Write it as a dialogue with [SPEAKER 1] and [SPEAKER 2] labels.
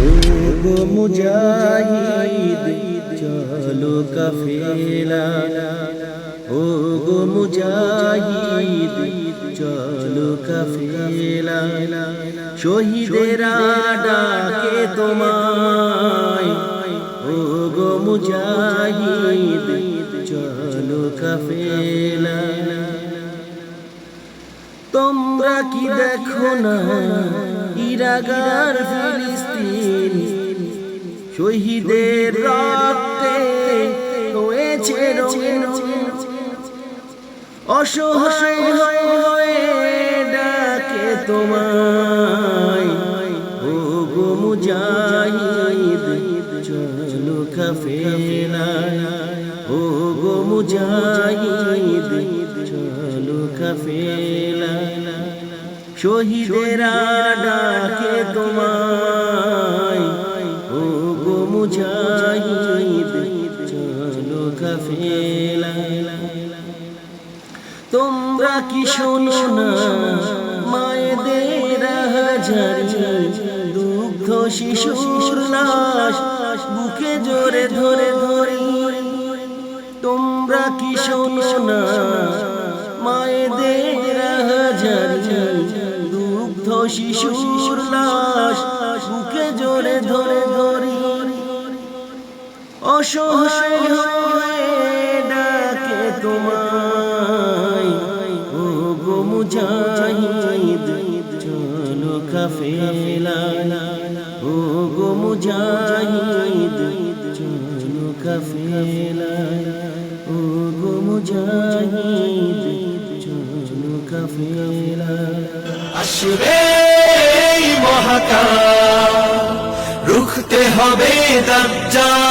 [SPEAKER 1] ও গো মুজাহিদ চলো কাফেলা, ও গো মুজাহিদ চলো কাফেলা, শহীদেরা ডাকে তোমায়, ও গো মুজাহিদ চলো কাফেলা। তোমরা কি দেখো না ইরাক ফিলিস্তিন, শহীদের রক্তে হয়েছে রঙিন, অসহায় হয়ে ডাকে তোমায়, ও গো মুজাহিদ চলো কাফেলা, ও গো মুজাহিদ চলো কাফেলা, শহীদেরা ডাকে তোমায়, ও গো মুজাহিদ চলো কাফেলা। তোমরা কি শোনো না মায়েদের হাজারি, দুগ্ধ শিশুর লাশ বুকে জোরে ধরে ধরি। তোমরা কি শোনো না মায়েদের হাজারি, দুগ্ধ শিশুর লাশ বুকে জোরে ধরে ধরি। অসহায় হয়ে ডাকে তোমায়, ও গো মুজাহিদ চলো কাফেলা, ও গো মুজাহিদ চলো কাফেলা, ও গো মুজাহিদ চলো কাফেলা।
[SPEAKER 2] আসবে মহাকাল, রুখতে হবে দাজ্জাল।